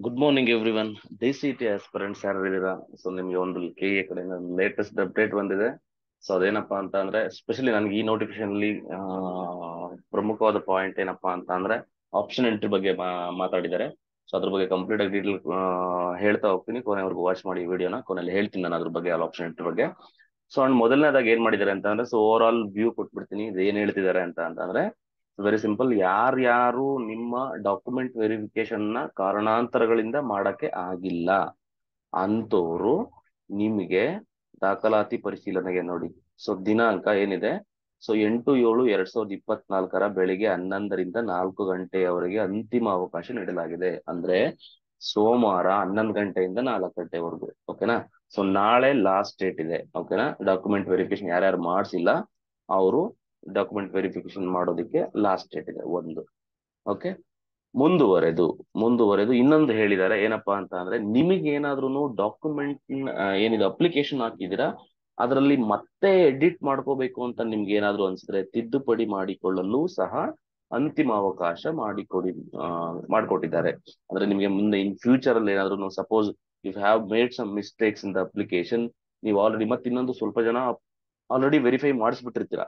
Good morning every one. D aspirants ಯಾರು ಇದ್ದೀರಾ? So ನಿಮ್ಗೆ ಒಂದು ಕೆ ಎ ಕಡೆ ಲೇಟೆಸ್ಟ್ ಅಪ್ಡೇಟ್ ಬಂದಿದೆ. ಸೊ ಅದೇನಪ್ಪಾ ಅಂತ ಅಂದ್ರೆ ಸ್ಪೆಷಲಿ ನನಗೆ ಈ ನೋಟಿಫಿಕೇಶನ್ ಅಲ್ಲಿ ಪ್ರಮುಖವಾದ ಪಾಯಿಂಟ್ ಏನಪ್ಪಾ ಅಂತ ಅಂದ್ರೆ ಆಪ್ಷನ್ ಎಂಟ್ರಿ ಬಗ್ಗೆ ಮಾತಾಡಿದ್ದಾರೆ. ಸೊ ಅದ್ರ ಬಗ್ಗೆ ಕಂಪ್ಲೀಟ್ ಆಗಿ ಡೀಟೇಲ್ ಹೇಳ್ತಾ ಹೋಗ್ತೀನಿ. ಕೊನೆವರೆಗೂ ವಾಚ್ ಮಾಡಿ ವಿಡಿಯೋನ. ಕೊನೆಯಲ್ಲಿ ಹೇಳ್ತೀನಿ ನಾನು ಅದ್ರ ಬಗ್ಗೆ ಆಪ್ಷನ್ ಎಂಟ್ರಿ ಬಗ್ಗೆ. ಸೊ ಅಂಡ್ ಮೊದಲನೇದಾಗಿ ಏನ್ ಮಾಡಿದ್ದಾರೆ ಅಂತ ಅಂದ್ರೆ ಸೊ ಓವರ್ ಆಲ್ ವ್ಯೂ ಕೊಟ್ಬಿಡ್ತೀನಿ. ಇದು ಏನ್ ಹೇಳ್ತಿದ್ದಾರೆ ಅಂತ ಅಂತಂದ್ರೆ ವೆರಿ ಸಿಂಪಲ್. ಯಾರ್ಯಾರು ನಿಮ್ಮ ಡಾಕ್ಯುಮೆಂಟ್ ವೆರಿಫಿಕೇಶನ್ ನ ಕಾರಣಾಂತರಗಳಿಂದ ಮಾಡಕ್ಕೆ ಆಗಿಲ್ಲ ಅಂತವ್ರು ನಿಮಗೆ ದಾಖಲಾತಿ ಪರಿಶೀಲನೆಗೆ ನೋಡಿ. ಸೊ ದಿನಾಂಕ ಏನಿದೆ, ಸೊ 8/7/2024 ಬೆಳಿಗ್ಗೆ 11ರಿಂದ 4 ಗಂಟೆಯವರೆಗೆ ಅಂತಿಮ ಅವಕಾಶ ನೀಡಲಾಗಿದೆ. ಅಂದ್ರೆ ಸೋಮವಾರ 11 ಗಂಟೆಯಿಂದ 4 ಗಂಟೆವರೆಗೂ. ಓಕೆನಾ? ಸೊ ನಾಳೆ ಲಾಸ್ಟ್ ಡೇಟ್ ಇದೆ. ಓಕೆನಾ? ಡಾಕ್ಯುಮೆಂಟ್ ವೆರಿಫಿಕೇಶನ್ ಯಾರ್ಯಾರು ಮಾಡಿಸಿಲ್ಲ ಅವರು ಡಾಕ್ಯುಮೆಂಟ್ ವೆರಿಫಿಕೇಶನ್ ಮಾಡೋದಕ್ಕೆ ಲಾಸ್ಟ್ ಡೇಟ್ ಇದೆ ಒಂದು. ಓಕೆ, ಮುಂದುವರೆದು ಮುಂದುವರೆದು ಇನ್ನೊಂದು ಹೇಳಿದ್ದಾರೆ. ಏನಪ್ಪಾ ಅಂತ ಅಂದ್ರೆ ನಿಮಗೆ ಏನಾದ್ರೂ ಡಾಕ್ಯುಮೆಂಟ್ ಏನಿದೆ ಅಪ್ಲಿಕೇಶನ್ ಹಾಕಿದ್ದೀರಾ ಅದರಲ್ಲಿ ಮತ್ತೆ ಎಡಿಟ್ ಮಾಡ್ಕೋಬೇಕು ಅಂತ ನಿಮ್ಗೆ ಏನಾದ್ರು ಅನ್ಸಿದ್ರೆ ತಿದ್ದುಪಡಿ ಮಾಡಿಕೊಳ್ಳಲು ಸಹ ಅಂತಿಮ ಅವಕಾಶ ಮಾಡಿಕೊಟ್ಟಿದ್ದಾರೆ. ಅಂದ್ರೆ ನಿಮಗೆ ಮುಂದೆ ಇನ್ ಫ್ಯೂಚರ್ ಅಲ್ಲಿ ಏನಾದ್ರು suppose if have made some mistakes in the application, ನೀವು ಆಲ್ರೆಡಿ ಮತ್ತೆ ಇನ್ನೊಂದು ಸ್ವಲ್ಪ ಜನ ಆಲ್ರೆಡಿ ವೆರಿಫೈ ಮಾಡಿಸ್ಬಿಟ್ಟಿರ್ತೀರಾ.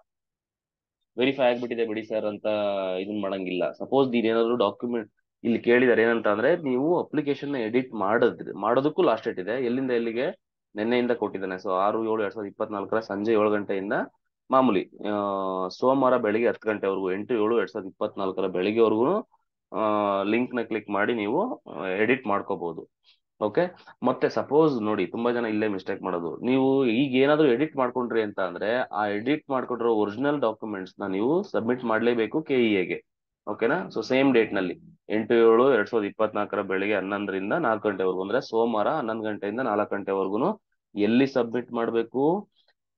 ವೆರಿಫೈ ಆಗ್ಬಿಟ್ಟಿದೆ ಬಿಡಿ ಸರ್ ಅಂತ ಇದನ್ ಮಾಡಂಗಿಲ್ಲ. ಸಪೋಸ್ ನೀವೇನಾದ್ರು ಡಾಕ್ಯುಮೆಂಟ್ ಇಲ್ಲಿ ಕೇಳಿದಾರೆ ಏನಂತ ಅಂದ್ರೆ ನೀವು ಅಪ್ಲಿಕೇಶನ್ ಎಡಿಟ್ ಮಾಡೋದಕ್ಕೂ ಲಾಸ್ಟ್ ಡೇಟ್ ಇದೆ. ಎಲ್ಲಿಂದ ಎಲ್ಲಿಗೆ? ನಿನ್ನೆಯಿಂದ ಕೊಟ್ಟಿದ್ದಾನೆ. ಸೊ 6/7/2024 ಸಂಜೆ 7 ಗಂಟೆಯಿಂದ ಮಾಮೂಲಿ ಸೋಮವಾರ ಬೆಳಿಗ್ಗೆ 10 ಗಂಟೆವರೆಗೂ 8/7/2024 ಬೆಳಿಗ್ಗೆವರೆಗೂ ಲಿಂಕ್ ನ ಕ್ಲಿಕ್ ಮಾಡಿ ನೀವು ಎಡಿಟ್ ಮಾಡ್ಕೋಬಹುದು. ಓಕೆ, ಮತ್ತೆ ಸಪೋಸ್ ನೋಡಿ ತುಂಬಾ ಜನ ಇಲ್ಲೇ ಮಿಸ್ಟೇಕ್ ಮಾಡೋದು. ನೀವು ಈಗ ಏನಾದ್ರು ಎಡಿಟ್ ಮಾಡ್ಕೊಂಡ್ರಿ ಅಂತ ಅಂದ್ರೆ ಆ ಎಡಿಟ್ ಮಾಡ್ಕೊಂಡಿರೋ ಒರಿಜಿನಲ್ ಡಾಕ್ಯುಮೆಂಟ್ಸ್ ನ ನೀವು ಸಬ್ಮಿಟ್ ಮಾಡ್ಲೇಬೇಕು ಕೆಇಎಗೆ. ಓಕೆನಾ? ಸೊ ಸೇಮ್ ಡೇಟ್ ನಲ್ಲಿ 8/7/2024 ಬೆಳಿಗ್ಗೆ 11ರಿಂದ 4 ಗಂಟೆವರೆಗೂ, ಅಂದ್ರೆ ಸೋಮವಾರ 11 ಗಂಟೆಯಿಂದ 4 ಗಂಟೆವರೆಗೂ ಎಲ್ಲಿ ಸಬ್ಮಿಟ್ ಮಾಡಬೇಕು?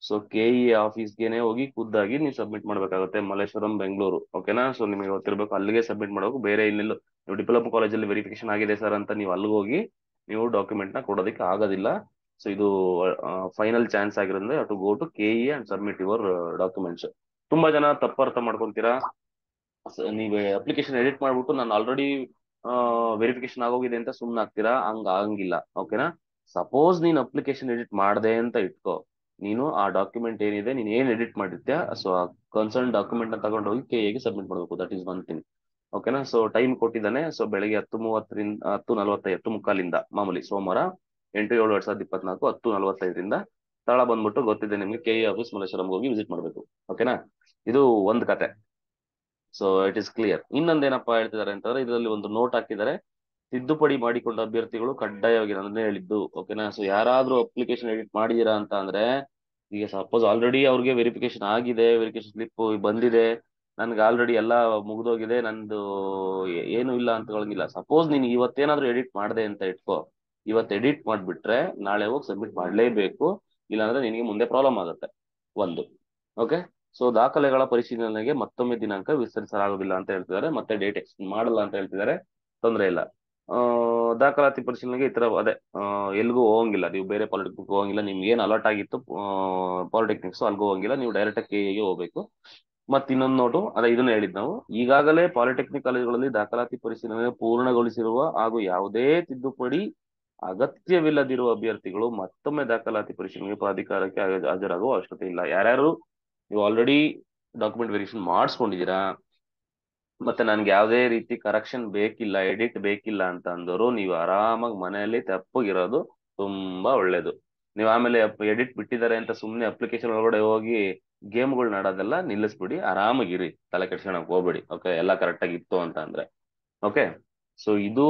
ಸೊ ಕೆಇಎ ಆಫೀಸ್ಗೆನೆ ಹೋಗಿ ಖುದ್ದಾಗಿ ನೀವು ಸಬ್ಮಿಟ್ ಮಾಡ್ಬೇಕಾಗುತ್ತೆ. ಮಲ್ಲೇಶ್ವರಂ, ಬೆಂಗಳೂರು. ಓಕೆನಾ? ಸೊ ನಿಮಗೆ ಗೊತ್ತಿರ್ಬೇಕು, ಅಲ್ಲಿಗೆ ಸಬ್ಮಿಟ್ ಮಾಡಬೇಕು. ಬೇರೆ ಇನ್ನೆಲ್ಲೂ ನೀವು ಡಿಪ್ಲೊಮಾ ಕಾಲೇಜಲ್ಲಿ ವೆರಿಫಿಕೇಶನ್ ಆಗಿದೆ ಸರ್ ಅಂತ ನೀವು ಅಲ್ಲಿಗೆ ಹೋಗಿ ನೀವು ಡಾಕ್ಯುಮೆಂಟ್ ನ ಕೊಡೋದಕ್ಕೆ ಆಗೋದಿಲ್ಲ. ಸೊ ಇದು ಫೈನಲ್ ಚಾನ್ಸ್ ಆಗಿರೋದ್ರಿಂದ to go to KEA and submit your documents. ತುಂಬಾ ಜನ ತಪ್ಪು ಅರ್ಥ ಮಾಡ್ಕೊಂತೀರಾ. ನೀವು ಅಪ್ಲಿಕೇಶನ್ ಎಡಿಟ್ ಮಾಡ್ಬಿಟ್ಟು ನಾನು ಆಲ್ರೆಡಿ ವೆರಿಫಿಕೇಶನ್ ಆಗೋಗಿದೆ ಅಂತ ಸುಮ್ನೆ ಆಗ್ತೀರಾ. ಹಂಗ ಆಗಂಗಿಲ್ಲ. ಓಕೆನಾ? ಸಪೋಸ್ ನೀನ್ ಅಪ್ಲಿಕೇಶನ್ ಎಡಿಟ್ ಮಾಡದೆ ಅಂತ ಇಟ್ಕೋ, ನೀನು ಆ ಡಾಕ್ಯುಮೆಂಟ್ ಏನಿದೆ ನೀನ್ ಏನ್ ಎಡಿಟ್ ಮಾಡಿರ್ತೀಯ ಸೊ ಆ ಕನ್ಸರ್ನ್ ಡಾಕ್ಯುಮೆಂಟ್ ನ ತಗೊಂಡು ಹೋಗಿ ಕೆಎಗೆ ಸಬ್ಮಿಟ್ ಮಾಡಬೇಕು. That is one thing. ಓಕೆನಾ? ಸೊ ಟೈಮ್ ಕೊಟ್ಟಿದ್ದಾನೆ. ಸೊ ಬೆಳಿಗ್ಗೆ 10:30ರಿಂದ 10:45 10:45 ಮಾಮೂಲಿ ಸೋಮವಾರ 8/7/2024 10:45 ಸ್ಥಳ ಬಂದ್ಬಿಟ್ಟು ಗೊತ್ತಿದೆ ನಿಮ್ಗೆ, ಕೆಇ ಆಫೀಸ್ ಮಲ್ಲೇಶ್ವರಂಗೆ ಹೋಗಿ ವಿಸಿಟ್ ಮಾಡಬೇಕು. ಓಕೆನಾ? ಇದು ಒಂದು ಕತೆ. So it is clear. ಇನ್ನೊಂದೇನಪ್ಪಾ ಹೇಳ್ತಿದ್ದಾರೆ ಅಂತಂದ್ರೆ ಇದರಲ್ಲಿ ಒಂದು ನೋಟ್ ಹಾಕಿದ್ದಾರೆ. ತಿದ್ದುಪಡಿ ಮಾಡಿಕೊಂಡ ಅಭ್ಯರ್ಥಿಗಳು ಕಡ್ಡಾಯವಾಗಿ ನಾನು ಹೇಳಿದ್ದು. ಓಕೆನಾ? ಸೊ ಯಾರಾದ್ರೂ ಅಪ್ಲಿಕೇಶನ್ ಎಡಿಟ್ ಮಾಡಿದೀರಾ ಅಂತ ಅಂದ್ರೆ ಈಗ ಸಪೋಸ್ ಆಲ್ರೆಡಿ ಅವ್ರಿಗೆ ವೆರಿಫಿಕೇಶನ್ ಆಗಿದೆ, ವೆರಿಫಿಕೇಶನ್ ಸ್ಲಿಪ್ ಬಂದಿದೆ, ನನ್ಗೆ ಆಲ್ರೆಡಿ ಎಲ್ಲ ಮುಗ್ದೋಗಿದೆ, ನಂದು ಏನು ಇಲ್ಲ ಅಂತ ಹೇಳಂಗಿಲ್ಲ. ಸಪೋಸ್ ನೀನು ಇವತ್ತೇನಾದ್ರೂ ಎಡಿಟ್ ಮಾಡಿದೆ ಅಂತ ಇಟ್ಕೋ, ಇವತ್ತು ಎಡಿಟ್ ಮಾಡ್ಬಿಟ್ರೆ ನಾಳೆ ಹೋಗಿ ಸಬ್ಮಿಟ್ ಮಾಡ್ಲೇಬೇಕು. ಇಲ್ಲಾಂದ್ರೆ ನಿನಗೆ ಮುಂದೆ ಪ್ರಾಬ್ಲಮ್ ಆಗುತ್ತೆ ಒಂದು. ಓಕೆ, ಸೊ ದಾಖಲೆಗಳ ಪರಿಶೀಲನೆಗೆ ಮತ್ತೊಮ್ಮೆ ದಿನಾಂಕ ವಿಸ್ತರಿಸಲಾಗುವುದಿಲ್ಲ ಅಂತ ಹೇಳ್ತಿದ್ದಾರೆ. ಮತ್ತೆ ಡೇಟ್ ಎಕ್ಸ್ಟೆಂಡ್ ಮಾಡಲ್ಲ ಅಂತ ಹೇಳ್ತಿದ್ದಾರೆ. ತೊಂದರೆ ಇಲ್ಲ. ದಾಖಲಾತಿ ಪರಿಶೀಲನೆಗೆ ಈ ತರ ಅದೇ ಎಲ್ಗೂ ಹೋಗಂಗಿಲ್ಲ. ನೀವು ಬೇರೆ ಪಾಲಿಟೆಕ್ನಿಕ್ ಹೋಗಂಗಿಲ್ಲ. ನಿಮ್ಗೆ ಏನ್ ಅಲರ್ಟ್ ಆಗಿತ್ತು ಪಾಲಿಟೆಕ್ನಿಕ್ಸ್ ಅಲ್ಗೂ ಹೋಗಂಗಿಲ್ಲ. ನೀವು ಡೈರೆಕ್ಟ್ ಕೆಇಗೆ ಹೋಗ್ಬೇಕು. ಮತ್ತೆ ಇನ್ನೊಂದು ನೋಟು ಅದೇ ಇದನ್ನ ಹೇಳಿದ್ ನಾವು ಈಗಾಗಲೇ ಪಾಲಿಟೆಕ್ನಿಕ್ ಕಾಲೇಜುಗಳಲ್ಲಿ ದಾಖಲಾತಿ ಪರಿಶೀಲನೆ ಪೂರ್ಣಗೊಳಿಸಿರುವ ಹಾಗೂ ಯಾವುದೇ ತಿದ್ದುಪಡಿ ಅಗತ್ಯವಿಲ್ಲದಿರುವ ಅಭ್ಯರ್ಥಿಗಳು ಮತ್ತೊಮ್ಮೆ ದಾಖಲಾತಿ ಪರಿಶೀಲನೆಗೆ ಪ್ರಾಧಿಕಾರಕ್ಕೆ ಹಾಜರಾಗುವ ಅವಶ್ಯಕತೆ ಇಲ್ಲ. ಯಾರ್ಯಾರು ನೀವು ಆಲ್ರೆಡಿ ಡಾಕ್ಯುಮೆಂಟ್ ವೆರಿಫಿಕೇಶನ್ ಮಾಡಿಸ್ಕೊಂಡಿದ್ದೀರಾ ಮತ್ತೆ ನನ್ಗೆ ಯಾವುದೇ ರೀತಿ ಕರೆಕ್ಷನ್ ಬೇಕಿಲ್ಲ, ಎಡಿಟ್ ಬೇಕಿಲ್ಲ ಅಂತ ಅಂದವರು ನೀವು ಆರಾಮಾಗಿ ಮನೆಯಲ್ಲಿ ತಪ್ಪಗಿರೋದು ತುಂಬಾ ಒಳ್ಳೇದು. ನೀವು ಆಮೇಲೆ ಎಡಿಟ್ ಬಿಟ್ಟಿದ್ದಾರೆ ಅಂತ ಸುಮ್ಮನೆ ಅಪ್ಲಿಕೇಶನ್ ಒಳಗಡೆ ಹೋಗಿ ಗೇಮ್ಗಳನ್ನ ಆಡೋದೆಲ್ಲ ನಿಲ್ಲಿಸ್ಬಿಡಿ. ಆರಾಮಾಗಿರಿ, ತಲೆ ಕೆಡ್ಸ್ಕೊಳಕ್ ಹೋಗ್ಬೇಡಿ. ಓಕೆ, ಎಲ್ಲ ಕರೆಕ್ಟ್ ಆಗಿ ಇತ್ತು ಅಂತ ಅಂದ್ರೆ. ಓಕೆ, ಸೊ ಇದು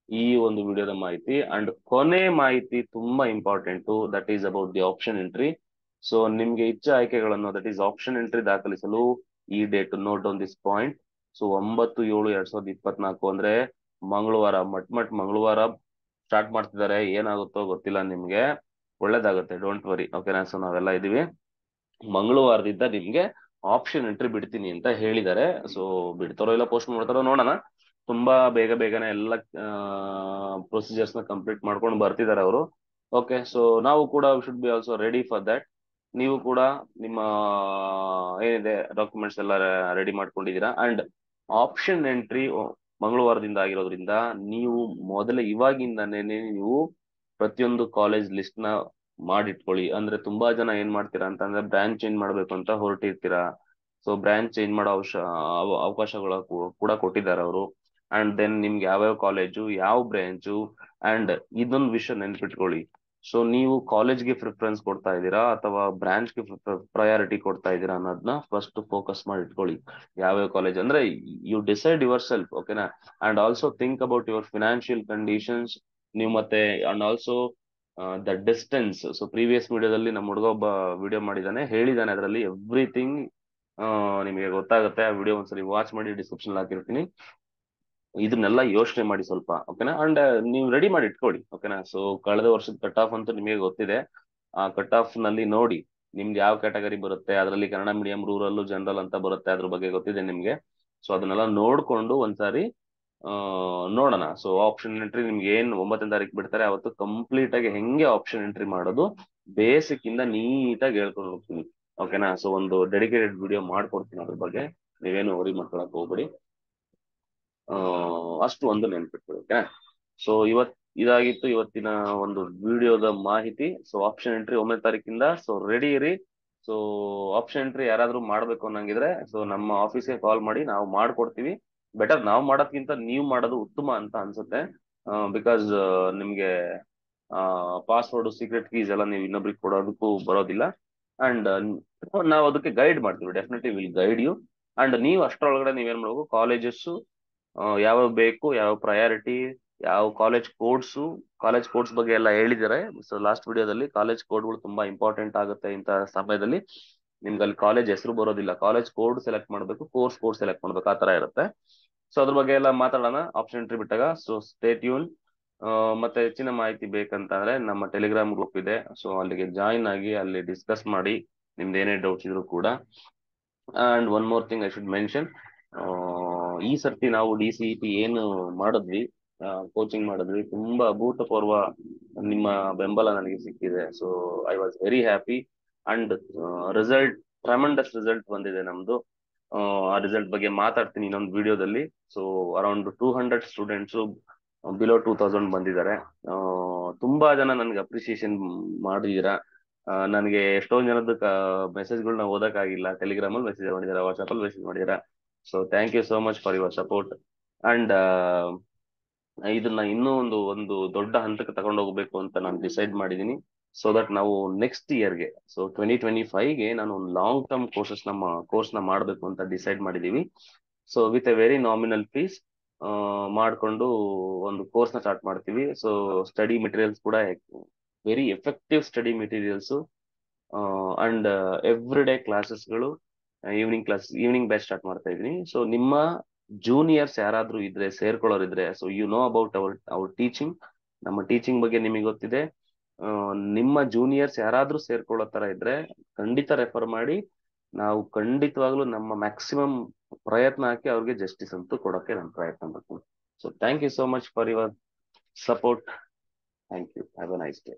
ಈ ಒಂದು ವಿಡಿಯೋದ ಮಾಹಿತಿ. ಅಂಡ್ ಕೊನೆ ಮಾಹಿತಿ ತುಂಬಾ important. That is about the option entry. So ನಿಮ್ಗೆ ಇಚ್ಛೆ ಆಯ್ಕೆಗಳನ್ನು ದಟ್ ಈಸ್ ಆಪ್ಷನ್ ಎಂಟ್ರಿ ದಾಖಲಿಸಲು ಈ date note on this point. So 9/7/2024 ಅಂದ್ರೆ ಮಂಗಳವಾರ, ಮಂಗಳವಾರ ಸ್ಟಾರ್ಟ್ ಮಾಡ್ತಿದ್ದಾರೆ. ಏನಾಗುತ್ತೋ ಗೊತ್ತಿಲ್ಲ ನಿಮ್ಗೆ. ಒಳ್ಳೇದಾಗುತ್ತೆ, ಡೋಂಟ್ ವರಿ. ಓಕೆನಾ? ಸೊ ನಾವೆಲ್ಲ ಇದೀವಿ. ಮಂಗಳವಾರದಿಂದ ನಿಮ್ಗೆ ಆಪ್ಷನ್ ಎಂಟ್ರಿ ಬಿಡ್ತೀನಿ ಅಂತ ಹೇಳಿದ್ದಾರೆ. ಸೊ ಬಿಡ್ತಾರೋ ಇಲ್ಲ ಪೋಸ್ಟ್ ಮಾಡ್ತಾರೋ ನೋಡೋಣ. ತುಂಬಾ ಬೇಗ ಬೇಗನೆ ಎಲ್ಲ ಪ್ರೊಸೀಜರ್ಸ್ ನ ಕಂಪ್ಲೀಟ್ ಮಾಡ್ಕೊಂಡು ಬರ್ತಿದ್ದಾರೆ ಅವರು. ಓಕೆ, ಸೊ ನಾವು ಕೂಡ should be also ready for that. ನೀವು ಕೂಡ ನಿಮ್ಮ ಏನಿದೆ ಡಾಕ್ಯುಮೆಂಟ್ಸ್ ಎಲ್ಲ ರೆಡಿ ಮಾಡ್ಕೊಂಡಿದ್ದೀರಾ. ಅಂಡ್ ಆಪ್ಷನ್ ಎಂಟ್ರಿ ಮಂಗಳವಾರದಿಂದ ಆಗಿರೋದ್ರಿಂದ ನೀವು ಮೊದಲೇ ಇವಾಗಿಂದಾನೇ ನೀವು ಪ್ರತಿಯೊಂದು ಕಾಲೇಜ್ ಲಿಸ್ಟ್ ನ ಮಾಡಿಟ್ಕೊಳ್ಳಿ. ಅಂದ್ರೆ ತುಂಬಾ ಜನ ಏನ್ ಮಾಡ್ತೀರಾ ಅಂತಂದ್ರೆ ಬ್ರಾಂಚ್ ಚೇಂಜ್ ಮಾಡ್ಬೇಕು ಅಂತ ಹೊರಟಿರ್ತೀರಾ. ಸೊ ಬ್ರಾಂಚ್ ಚೇಂಜ್ ಮಾಡೋ ಅವಕಾಶಗಳ ಕೂಡ ಕೊಟ್ಟಿದ್ದಾರೆ ಅವರು. ಅಂಡ್ ದೆನ್ ನಿಮ್ಗೆ ಯಾವ್ಯಾವ ಕಾಲೇಜು, ಯಾವ ಬ್ರಾಂಚು, ಅಂಡ್ ಇದೊಂದು ವಿಷಯ ನೆನ್ಪಿಟ್ಕೊಳ್ಳಿ. ಸೊ ನೀವು ಕಾಲೇಜ್ಗೆ ಪ್ರಿಫರೆನ್ಸ್ ಕೊಡ್ತಾ ಇದ್ದೀರಾ ಅಥವಾ ಬ್ರಾಂಚ್ಗೆ ಪ್ರಯಾರಿಟಿ ಕೊಡ್ತಾ ಇದ್ದೀರಾ ಅನ್ನೋದನ್ನ ಫಸ್ಟ್ ಫೋಕಸ್ ಮಾಡಿ ಇಟ್ಕೊಳ್ಳಿ. ಯಾವ್ಯಾವ ಕಾಲೇಜ್ ಅಂದ್ರೆ ಯು ಡಿಸೈಡ್ ಯುವರ್ ಸೆಲ್ಫ್, ಓಕೆನಾ. And also think about your financial conditions. ನೀವು ಮತ್ತೆ and also the distance. So previous ವಿಡಿಯೋದಲ್ಲಿ ನಮ್ಮ ಹುಡುಗ ಒಬ್ಬ ವಿಡಿಯೋ ಮಾಡಿದ್ದಾನೆ, ಹೇಳಿದ್ದಾನೆ ಅದರಲ್ಲಿ ಎವ್ರಿಥಿಂಗ್ ನಿಮಗೆ ಗೊತ್ತಾಗುತ್ತೆ. ಆ ವಿಡಿಯೋ ಒಂದ್ಸರಿ ವಾಚ್ ಮಾಡಿ, ಡಿಸ್ಕ್ರಿಪ್ಷನ್ ಹಾಕಿರ್ತೀನಿ. ಇದನ್ನೆಲ್ಲ ಯೋಚನೆ ಮಾಡಿ ಸ್ವಲ್ಪ, ಓಕೆನಾ. ಅಂಡ್ ನೀವು ರೆಡಿ ಮಾಡಿ ಇಟ್ಕೊಳ್ಳಿ, ಓಕೆನಾ. ಸೊ ಕಳೆದ ವರ್ಷದ ಕಟ್ ಆಫ್ ಅಂತೂ ನಿಮಗೆ ಗೊತ್ತಿದೆ. ಆ ಕಟ್ ಆಫ್ ನಲ್ಲಿ ನೋಡಿ ನಿಮ್ಗೆ ಯಾವ ಕ್ಯಾಟಗರಿ ಬರುತ್ತೆ, ಅದರಲ್ಲಿ ಕನ್ನಡ ಮೀಡಿಯಂ, ರೂರಲ್, ಜನರಲ್ ಅಂತ ಬರುತ್ತೆ, ಅದ್ರ ಬಗ್ಗೆ ಗೊತ್ತಿದೆ ನಿಮ್ಗೆ. ಸೊ ಅದನ್ನೆಲ್ಲ ನೋಡ್ಕೊಂಡು ಒಂದ್ಸಾರಿ ನೋಡೋಣ. ಸೊ ಆಪ್ಷನ್ ಎಂಟ್ರಿ ನಿಮ್ಗೆ ಏನ್ 9ನೇ ತಾರೀಕು ಬಿಡ್ತಾರೆ ಅವತ್ತು ಕಂಪ್ಲೀಟ್ ಆಗಿ ಹೆಂಗೆ ಆಪ್ಷನ್ ಎಂಟ್ರಿ ಮಾಡೋದು ಬೇಸಿಕ್ ಇಂದ ನೀಟಾಗಿ ಹೇಳ್ಕೊಂಡು ಹೋಗ್ತೀನಿ, ಓಕೆನಾ. ಸೊ ಒಂದು ಡೆಡಿಕೇಟೆಡ್ ವಿಡಿಯೋ ಮಾಡ್ಕೊಡ್ತೀನಿ ಅದ್ರ ಬಗ್ಗೆ, ನೀವೇನು ವರಿ ಮಾಡ್ಕೊಳಕ್ ಹೋಗ್ಬೇಡಿ. ಅಷ್ಟು ಒಂದು ನೆನ್ಪಿಟ್ಕೊಳ್ಳಿ, ಓಕೆ. ಸೊ ಇದಾಗಿತ್ತು ಇವತ್ತಿನ ಒಂದು ವಿಡಿಯೋದ ಮಾಹಿತಿ. ಸೊ ಆಪ್ಷನ್ ಎಂಟ್ರಿ 9ನೇ ತಾರೀಕಿಂದ, ಸೊ ರೆಡಿ ಇರಿ. ಸೊ ಆಪ್ಷನ್ ಎಂಟ್ರಿ ಯಾರಾದ್ರೂ ಮಾಡ್ಬೇಕು ಅನ್ನಂಗಿದ್ರೆ ಸೊ ನಮ್ಮ ಆಫೀಸ್ಗೆ ಕಾಲ್ ಮಾಡಿ, ನಾವು ಮಾಡ್ಕೊಡ್ತೀವಿ. ಬೆಟರ್ ನಾವು ಮಾಡೋದ್ಕಿಂತ ನೀವು ಮಾಡೋದು ಉತ್ತಮ ಅಂತ ಅನ್ಸುತ್ತೆ. ಬಿಕಾಸ್ ನಿಮ್ಗೆ ಪಾಸ್ವರ್ಡ್, ಸೀಕ್ರೆಟ್ ಕೀಸ್ ಎಲ್ಲ ನೀವು ಇನ್ನೊಬ್ರಿಗೆ ಕೊಡೋದಕ್ಕೂ ಬರೋದಿಲ್ಲ. ಅಂಡ್ ನಾವು ಅದಕ್ಕೆ ಗೈಡ್ ಮಾಡ್ತೀವಿ, definitely will guide you. And ನೀವು ಅಷ್ಟರೊಳಗಡೆ ನೀವೇನ್ ಮಾಡ್ಬೇಕು, ಕಾಲೇಜಸ್ ಯಾವ ಬೇಕು, ಯಾವ ಪ್ರಯಾರಿಟಿ, ಯಾವ ಕಾಲೇಜ್ ಕೋಡ್ಸ್ ಬಗ್ಗೆ ಎಲ್ಲ ಹೇಳಿದ್ದಾರೆ. ಸೊ ಲಾಸ್ಟ್ ವಿಡಿಯೋದಲ್ಲಿ ಕಾಲೇಜ್ ಕೋಡ್ಗಳು ತುಂಬಾ ಇಂಪಾರ್ಟೆಂಟ್ ಆಗುತ್ತೆ ಇಂಥ ಸಮಯದಲ್ಲಿ. ನಿಮ್ಗೆ ಅಲ್ಲಿ ಕಾಲೇಜ್ ಹೆಸರು ಬರೋದಿಲ್ಲ, ಕಾಲೇಜ್ ಕೋಡ್ ಸೆಲೆಕ್ಟ್ ಮಾಡಬೇಕು, ಕೋರ್ಸ್ ಕೋಡ್ ಸೆಲೆಕ್ಟ್ ಮಾಡ್ಬೇಕು, ಆ ತರ ಇರುತ್ತೆ. ಸೊ ಅದ್ರ ಬಗ್ಗೆ ಎಲ್ಲ ಮಾತಾಡೋಣ ಆಪ್ಷನ್ ಎಂಟ್ರಿ ಬಿಟ್ಟಾಗ. So stay tune. ಮತ್ತೆ ಹೆಚ್ಚಿನ ಮಾಹಿತಿ ಬೇಕಂತಂದ್ರೆ ನಮ್ಮ ಟೆಲಿಗ್ರಾಮ್ ಗ್ರೂಪ್ ಇದೆ, ಸೊ ಅಲ್ಲಿಗೆ ಜಾಯಿನ್ ಆಗಿ ಅಲ್ಲಿ ಡಿಸ್ಕಸ್ ಮಾಡಿ ನಿಮ್ದು ಏನೇ ಡೌಟ್ಸ್ ಇದ್ರು ಕೂಡ. And one more thing I should mention, ಈ ಸರ್ತಿ ನಾವು DCET ಏನು ಮಾಡಿದ್ವಿ, ಕೋಚಿಂಗ್ ಮಾಡಿದ್ವಿ, ತುಂಬಾ ಅಭೂತಪೂರ್ವ ನಿಮ್ಮ ಬೆಂಬಲ ನನಗೆ ಸಿಕ್ಕಿದೆ. So I was very happy. And result, tremendous result ಬಂದಿದೆ ನಮ್ದು. ಆ ರಿಸಲ್ಟ್ ಬಗ್ಗೆ ಮಾತಾಡ್ತೀನಿ ಇನ್ನೊಂದು ವಿಡಿಯೋದಲ್ಲಿ. ಸೊ ಅರೌಂಡ್ 200 ಸ್ಟೂಡೆಂಟ್ಸ್ ಬಿಲೋ 2000 ಬಂದಿದ್ದಾರೆ. ತುಂಬಾ ಜನ ನನ್ಗೆ ಅಪ್ರಿಸಿಯೇಷನ್ ಮಾಡಿದೀರಾ. ನನಗೆ ಎಷ್ಟೊಂದು ಜನದ ಮೆಸೇಜ್ಗಳನ್ನ ಓದಕ್ಕಾಗಿಲ್ಲ, ಟೆಲಿಗ್ರಾಮ್ ಅಲ್ಲಿ ಮೆಸೇಜ್ ಮಾಡಿದಾರೆ, ವಾಟ್ಸ್ಆಪ್ ಅಲ್ಲಿ ಮೆಸೇಜ್ ಮಾಡಿದಾರೆ. So thank you so much for your support. And ಇದನ್ನ ಇನ್ನೂ ಒಂದು ಒಂದು ದೊಡ್ಡ ಹಂತಕ್ಕೆ ತಗೊಂಡು ಹೋಗ್ಬೇಕು ಅಂತ ನಾನು ಡಿಸೈಡ್ ಮಾಡಿದ್ದೀನಿ. ಸೊ ದಟ್ ನಾವು ನೆಕ್ಸ್ಟ್ ಇಯರ್ಗೆ, ಸೊ 2025ಗೆ ನಾನು ಒಂದು ಲಾಂಗ್ ಟರ್ಮ್ ಕೋರ್ಸ್ನ ಮಾಡಬೇಕು ಅಂತ ಡಿಸೈಡ್ ಮಾಡಿದೀವಿ. So with a very nominal fees ಮಾಡಿಕೊಂಡು ಒಂದು ಕೋರ್ಸ್ನ ಸ್ಟಾರ್ಟ್ ಮಾಡ್ತೀವಿ. ಸೊ ಸ್ಟಡಿ ಮೆಟೀರಿಯಲ್ಸ್ ಕೂಡ very effective study materials. And every day ಕ್ಲಾಸಸ್ಗಳು, ಈವ್ನಿಂಗ್ ಬ್ಯಾಚ್ ಸ್ಟಾರ್ಟ್ ಮಾಡ್ತಾ ಇದೀನಿ. ಸೊ ನಿಮ್ಮ ಜೂನಿಯರ್ಸ್ ಯಾರಾದ್ರೂ ಇದ್ರೆ, ಸೇರ್ಕೊಳ್ಳೋರಿದ್ರೆ, so you know about our teaching, ನಮ್ಮ ಟೀಚಿಂಗ್ ಬಗ್ಗೆ ನಿಮಗೆ ಗೊತ್ತಿದೆ. ನಿಮ್ಮ ಜೂನಿಯರ್ಸ್ ಯಾರಾದ್ರೂ ಸೇರ್ಕೊಳ್ಳೋ ತರ ಇದ್ರೆ ಖಂಡಿತ ರೆಫರ್ ಮಾಡಿ. ನಾವು ಖಂಡಿತವಾಗ್ಲೂ ನಮ್ಮ ಮ್ಯಾಕ್ಸಿಮಮ್ ಪ್ರಯತ್ನ ಹಾಕಿ ಅವ್ರಿಗೆ ಜಸ್ಟಿಸ್ ಅಂತೂ ಕೊಡೋಕೆ ನಾನು ಪ್ರಯತ್ನ ಮಾಡ್ತೀನಿ. So thank you so much for your support. Thank you. Have a nice day.